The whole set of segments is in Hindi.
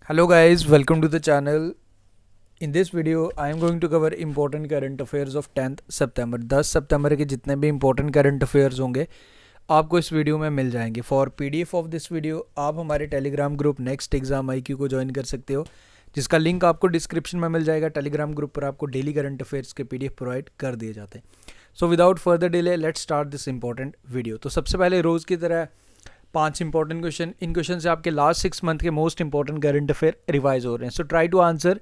Hello guys, welcome to the channel. In this video, I am going to cover important current affairs of 10th September. 10 सितंबर के जितने भी important current affairs होंगे आपको इस वीडियो में मिल जाएंगे. For PDF of this video आप हमारे Telegram group next exam IQ को ज्वाइन कर सकते हो, जिसका लिंक आपको डिस्क्रिप्शन में मिल जाएगा. टेलीग्राम ग्रुप पर आपको डेली करंट अफेयर्स के PDF प्रोवाइड कर दिए जाते हैं. So without further delay let's start this important video. तो सबसे पहले रोज़ की तरह 5 इंपॉर्टेंट क्वेश्चन. इन क्वेश्चन से आपके लास्ट 6 मंथ के most important current affair revise हो रहे हैं. So try to answer.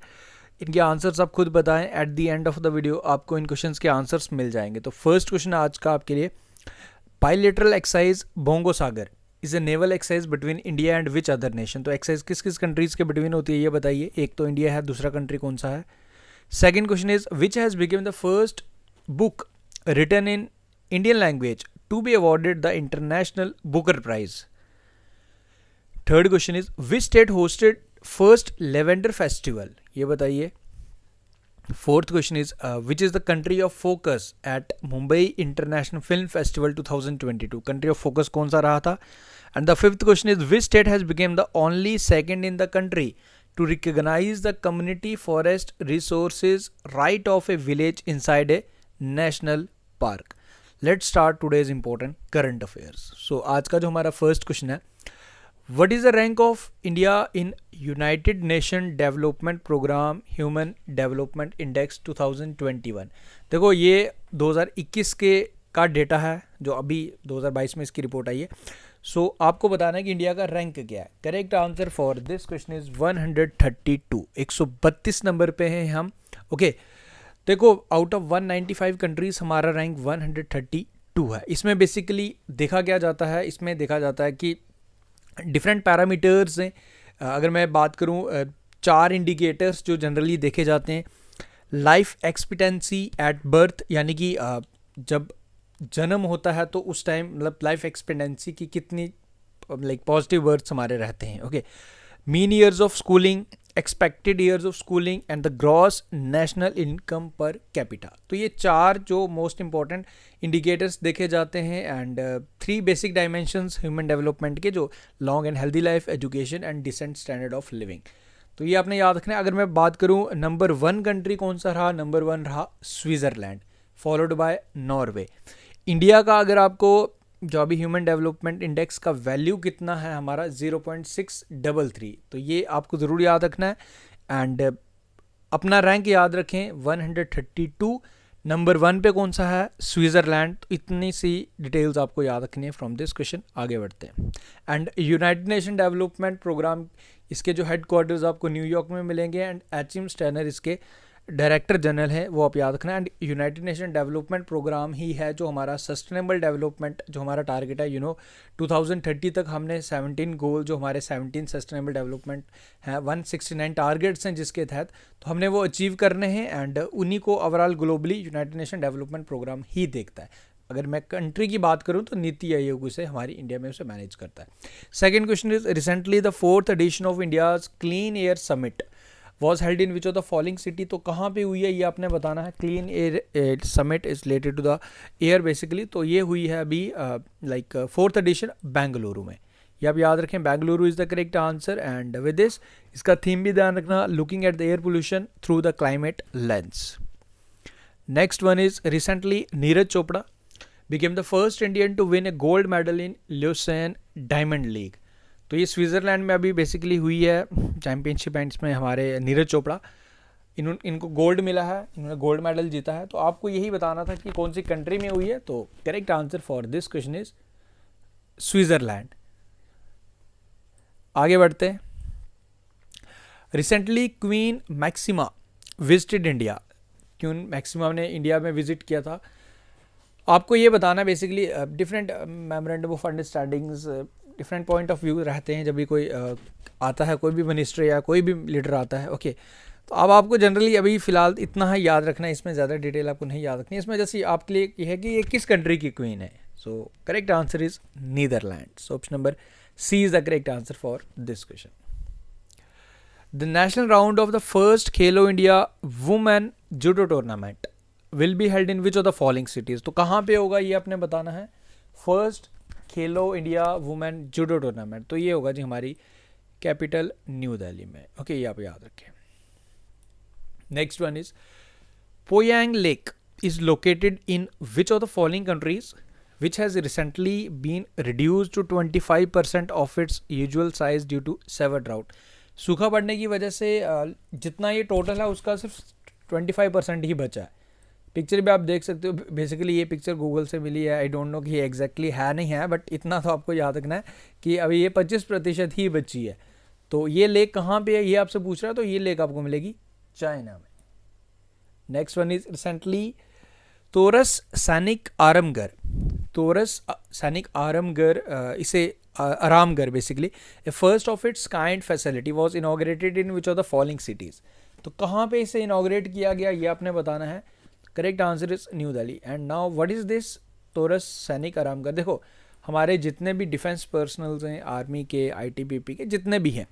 इनके आंसर्स आप खुद बताएं. At the end of the video आपको इन क्वेश्चंस के आंसर्स मिल जाएंगे. तो फर्स्ट क्वेश्चन आज का आपके लिए, bilateral exercise bongo Sagar is a naval exercise between India and which other nation. तो एक्सरसाइज किस किस कंट्रीज के बिटवीन होती है ये बताइए. एक तो इंडिया है, दूसरा कंट्री कौन सा है. Second question is which has become the first book written in Indian language to be awarded the international Booker prize. Third question is which state hosted first lavender festival, ये बताइए. Fourth question is which is the country of focus at Mumbai international film festival 2022. Country of focus कौन सा रहा था. And the fifth question is which state has become the only second in the country to recognise the community forest resources right of a village inside a national park. Let's start today's important current affairs. So आज का जो हमारा फर्स्ट क्वेश्चन है, What is the rank of India in United Nation Development Program Human Development Index 2021. देखो ये 2021 के का डेटा है जो अभी 2022 में इसकी रिपोर्ट आई है. सो आपको बताना है कि इंडिया का रैंक क्या है. Correct answer for this question is 132. 132 number पे हैं हम. ओके देखो आउट ऑफ 195 कंट्रीज हमारा रैंक 132 है. इसमें बेसिकली देखा क्या जाता है, इसमें देखा जाता है कि डिफरेंट पैरामीटर्स हैं. अगर मैं बात करूं 4 इंडिकेटर्स जो जनरली देखे जाते हैं. लाइफ एक्सपेक्टेंसी एट बर्थ, यानी कि जब जन्म होता है तो उस टाइम मतलब लाइफ एक्सपेक्टेंसी की कितनी पॉजिटिव वर्ड्स हमारे रहते हैं. Okay mean years of schooling, expected years of schooling and the gross national income per capita. तो ये 4 जो मोस्ट इंपॉर्टेंट इंडिकेटर्स देखे जाते हैं. And 3 basic dimensions human development के, जो long and healthy life, education and decent standard of living. तो ये आपने याद रखना है. अगर मैं बात करूँ नंबर 1 कंट्री कौन सा रहा, नंबर 1 रहा Switzerland, followed by Norway. India का अगर आपको जो अभी ह्यूमन डेवलपमेंट इंडेक्स का वैल्यू कितना है हमारा 0.633. तो ये आपको ज़रूर याद रखना है. एंड अपना रैंक याद रखें 132. नंबर 1 पे कौन सा है, स्विट्ज़रलैंड. तो इतनी सी डिटेल्स आपको याद रखनी है फ्रॉम दिस क्वेश्चन. आगे बढ़ते हैं. And United Nation Development Programme, इसके जो हेड क्वार्टर्स आपको न्यूयॉर्क में मिलेंगे. एंड एचिम स्टैनर इसके डायरेक्टर जनरल है, वो आप याद रखना. And United Nation Development Programme ही है जो हमारा सस्टेनेबल डेवलपमेंट जो हमारा टारगेट है 2030 तक हमने 17 गोल, जो हमारे 17 सस्टेनेबल डेवलपमेंट हैं, 169 टारगेट्स हैं जिसके तहत, तो हमने वो अचीव करने हैं. एंड उन्हीं को overall globally United Nation Development Programme ही देखता है. अगर मैं कंट्री की बात करूं तो नीति आयोग से हमारी इंडिया में उसे मैनेज करता है. Second question is recently the 4th edition of India's clean air summit was held in which of the following city. तो कहाँ पे हुई है ये आपने बताना है. Clean air summit is related to the air basically. तो ये हुई है अभी 4th एडिशन बेंगलुरु में. ये आप याद रखें, Bengaluru is the correct answer. And with this इसका थीम भी ध्यान रखना, looking at the air pollution through the climate lens. Next one is recently Neeraj Chopra became the first Indian to win a gold medal in Lausanne Diamond League. तो ये स्विट्ज़रलैंड में अभी बेसिकली हुई है चैम्पियनशिप. एंड इसमें हमारे नीरज चोपड़ा इनको गोल्ड मिला है, इन्होंने गोल्ड मेडल जीता है. तो आपको यही बताना था कि कौन सी कंट्री में हुई है. तो correct answer for this question is Switzerland. आगे बढ़ते हैं. Recently queen maxima visited India. Queen maxima ने इंडिया में विजिट किया था. आपको ये बताना basically different memorandum of understandings, different point of view रहते हैं जब भी कोई आता है, कोई भी मिनिस्टर या कोई भी लीडर आता है. ओके तो अब आपको जनरली अभी फ़िलहाल इतना ही याद रखना है, इसमें ज़्यादा डिटेल आपको नहीं याद रखनी है. इसमें जैसे आपके लिए ये है कि ये किस कंट्री की क्वीन है. So correct answer is Netherland. So option number C is the correct answer for this question. The national round of the first Khelo India women judo tournament will be held in which of the following cities. तो कहाँ पे होगा ये आपने बताना है. First Khelo India women judo tournament, तो ये होगा जी हमारी कैपिटल न्यू दिल्ली में। ओके, ये आप याद रखें। Next one is Poyang lake is located in which of the following countries which has recently been reduced to 25% of its usual size due to severe drought। सूखा पड़ने की वजह से जितना ये टोटल है उसका सिर्फ 25% ही बचा है। पिक्चर भी आप देख सकते हो, बेसिकली ये पिक्चर गूगल से मिली है, आई डोंट नो कि ये एग्जैक्टली है नहीं है, बट इतना तो आपको याद रखना है कि अभी ये 25% ही बची है। तो ये लेक कहाँ पे है ये आपसे पूछ रहा है, तो ये लेक आपको मिलेगी चाइना में। Next one is recently तोरस Sainik Aramghar, तोरस Sainik Aramghar, इसे Aramghar basically A first of its kind facility was inaugurated in which of the following cities. तो कहाँ पे इसे इनॉग्रेट किया गया ये आपने बताना है। Correct answer is New Delhi. And now what is this तोरस सैनिक आरामगढ़? देखो हमारे जितने भी डिफेंस पर्सनल्स हैं, आर्मी के, आईटीबीपी के जितने भी हैं,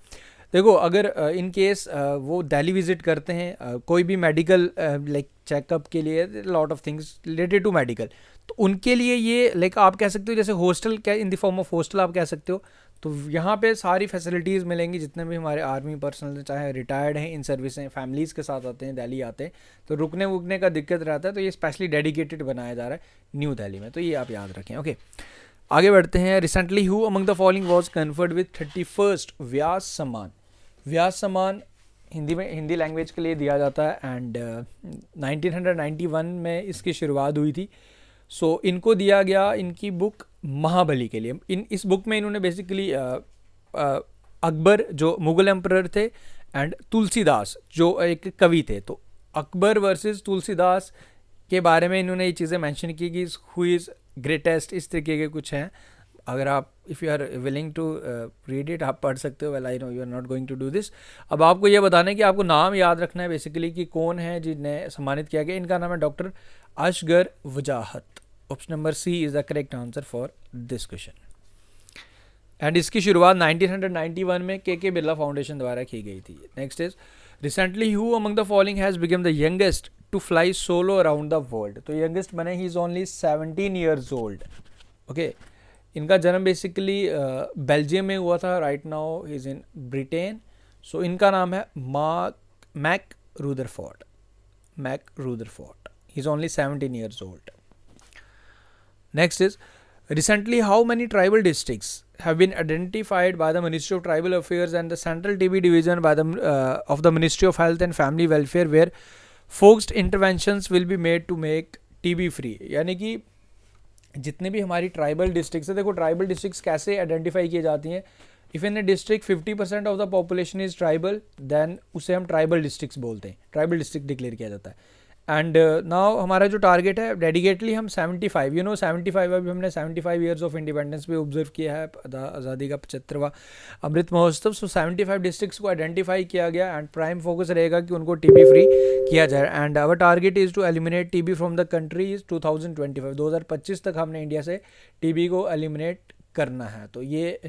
देखो अगर इन केस वो दिल्ली विजिट करते हैं कोई भी मेडिकल लाइक चेकअप के लिए, lot of things related to medical, तो उनके लिए ये लाइक आप कह सकते हो जैसे हॉस्टल, क्या in the form of hostel आप कह सकते हो। तो यहाँ पे सारी फैसिलिटीज़ मिलेंगी जितने भी हमारे आर्मी पर्सनल चाहे रिटायर्ड हैं, इन सर्विस हैं, फैमिलीज़ के साथ आते हैं, दिल्ली आते हैं, तो रुकने वुकने का दिक्कत रहता है। तो ये स्पेशली डेडिकेटेड बनाया जा रहा है न्यू दिल्ली में, तो ये आप याद रखें। ओके, आगे बढ़ते हैं। Recently who among the following was conferred with 31st व्यास सम्मान। व्यास सम्मान हिंदी लैंग्वेज के लिए दिया जाता है एंड 1991 में इसकी शुरुआत हुई थी। सो इनको दिया गया इनकी बुक महाबली के लिए। इस बुक में इन्होंने बेसिकली अकबर जो मुगल एम्परर थे एंड तुलसीदास जो एक कवि थे, तो अकबर वर्सेस तुलसीदास के बारे में इन्होंने ये चीज़ें मेंशन की कि हु इज़ ग्रेटेस्ट, इस तरीके के कुछ हैं। अगर आप if you are willing to read it आप पढ़ सकते हो। Well I know you are not going to do this. अब आपको ये बताना है कि आपको नाम याद रखना है बेसिकली कि कौन है जिन्हें सम्मानित किया गया। इनका नाम है doctor Asghar Wajahat. Option number C is the correct answer for this question. And इसकी शुरुआत 1991 में के बिरला फाउंडेशन द्वारा की गई थी। Next is recently who among the following has become the youngest to fly solo around the world. तो यंगेस्ट बने he is only 17 years old. Okay, इनका जन्म बेसिकली बेल्जियम में हुआ था। Right now is in Britain. So इनका नाम है Mac Rutherford. Mac Rutherford, he is only 17 years old. Next is recently how many tribal districts have been identified by the Ministry of Tribal Affairs and the Central TB Division by the of the Ministry of Health and Family Welfare where focused interventions will be made to make TB free। यानी कि जितने भी हमारी ट्राइबल डिस्ट्रिक्ट्स है, देखो ट्राइबल डिस्ट्रिक्ट्स कैसे आइडेंटिफाई की जाती हैं। If in a district 50% of the population is tribal, then उसे हम ट्राइबल डिस्ट्रिक्ट्स बोलते हैं, ट्राइबल डिस्ट्रिक्ट डिक्लेयर किया जाता है। एंड नाउ हमारा जो टारगेट है डेडिकेटली हम 75 75 अभी हमने 75 ईयर्स ऑफ इंडिपेंडेंस पे ऑब्जर्व किया है, आज़ादी का 75वां अमृत महोत्सव। सो 75 डिस्ट्रिक्ट्स को आइडेंटिफाई किया गया एंड प्राइम फोकस रहेगा कि उनको टीबी फ्री किया जाए। And our target is to eliminate TB from the country is 2025 तक हमने इंडिया से टीबी को एलिमिनेट करना है। तो ये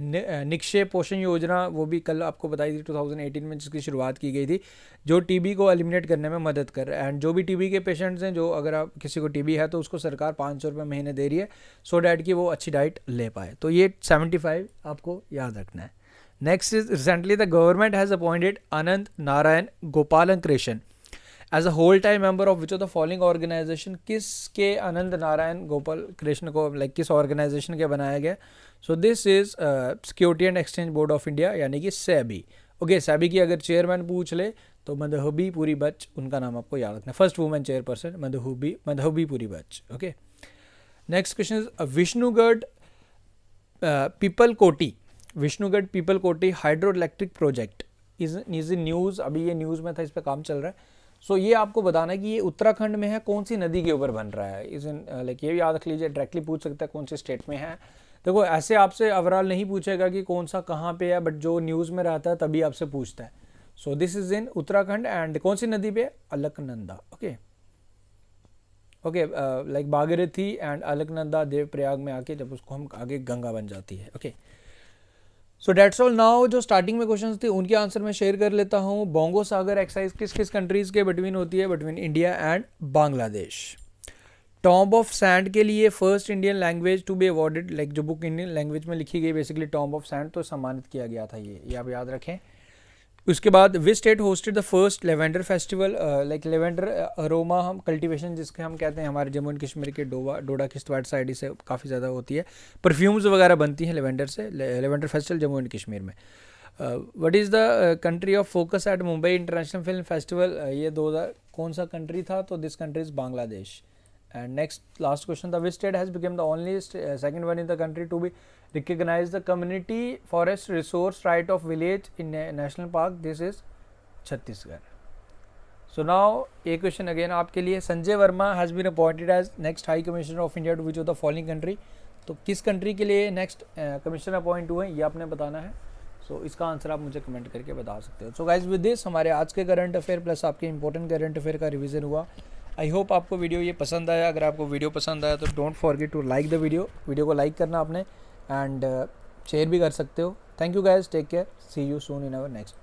निक्षय पोषण योजना वो भी कल आपको बताई थी 2018 में जिसकी शुरुआत की गई थी, जो टीबी को एलिमिनेट करने में मदद कर रहा है। एंड जो भी टीबी के पेशेंट्स हैं, जो अगर आप किसी को टीबी है तो उसको सरकार 500 रुपये महीने दे रही है सो डैट कि वो अच्छी डाइट ले पाए। तो ये 75 आपको याद रखना है। Next is recently the government has appointed Anant Narayan Gopalan Krishna as a whole time member of which of the following organisation. किसके अनंत नारायण गोपाल कृष्ण को लाइक किस ऑर्गेनाइजेशन के बनाया गया? So this is security and exchange board of India यानी कि सेबी। ओके, सेबी की अगर चेयरमैन पूछ ले तो मधुबी पुरी बच, उनका नाम आपको याद रखना है। First women chairperson Madhabi Puri Buch. Okay, next question is Vishnugad Pipalkoti hydro electric project is in news. अभी ये न्यूज़ में था, इस पर काम चल रहा है। सो ये आपको बताना है कि ये उत्तराखंड में है, कौन सी नदी के ऊपर बन रहा है। इज इन लाइक ये याद रख लीजिए, डायरेक्टली पूछ सकता है कौन से स्टेट में है। देखो ऐसे आपसे ओवरऑल नहीं पूछेगा कि कौन सा कहाँ पे है, बट जो न्यूज़ में रहता है तभी आपसे पूछता है। So this is in Uttarakhand and कौन सी नदी पे? Alaknanda. Okay like Bhagirathi and Alaknanda Devprayag में आके जब उसको हम आगे गंगा बन जाती है। Okay, so that's all. Now जो स्टार्टिंग में क्वेश्चंस थे उनके आंसर मैं शेयर कर लेता हूँ। बोंगो सागर एक्सरसाइज किस किस कंट्रीज़ के बिटवीन होती है? Between India and Bangladesh. Tomb of sand के लिए first Indian language to be awarded, like जो बुक इंडियन लैंग्वेज में लिखी गई बेसिकली टॉम्ब ऑफ सैंड, तो सम्मानित किया गया था ये आप याद रखें। उसके बाद विच state hosted the first lavender festival, like lavender aroma हम कल्टीवेशन जिसके हम कहते हैं, हमारे जम्मू एंड कश्मीर के डोडा किश्तवाड़ साइड से काफ़ी ज़्यादा होती है, परफ्यूम्स वगैरह बनती हैं लेवेंडर से। Lavender festival Jammu and Kashmir में। What is the country of focus at Mumbai international film festival, ये 2000 कौन सा कंट्री था, तो this country is Bangladesh. And next last question, the which state has become the only second one in the country to be recognize the community forest resource right of village in a national park, this is Chhattisgarh. So now a question again आपके लिए, Sanjay Verma has been appointed as next high commissioner of India to which of the following country, तो किस कंट्री के लिए नेक्स्ट कमिश्नर अपॉइंट हुए ये आपने बताना है। सो इसका आंसर आप मुझे कमेंट करके बता सकते हो। सो गाइज विद दिस हमारे आज के करंट अफेयर प्लस आपके इंपॉर्टेंट करंट अफेयर का रिवीजन हुआ। आई होप आपको वीडियो ये पसंद आया। अगर आपको वीडियो पसंद आया तो don't forget to like the video को लाइक करना आपने, एंड शेयर भी कर सकते हो। Thank you guys, take care, see you soon in our next part.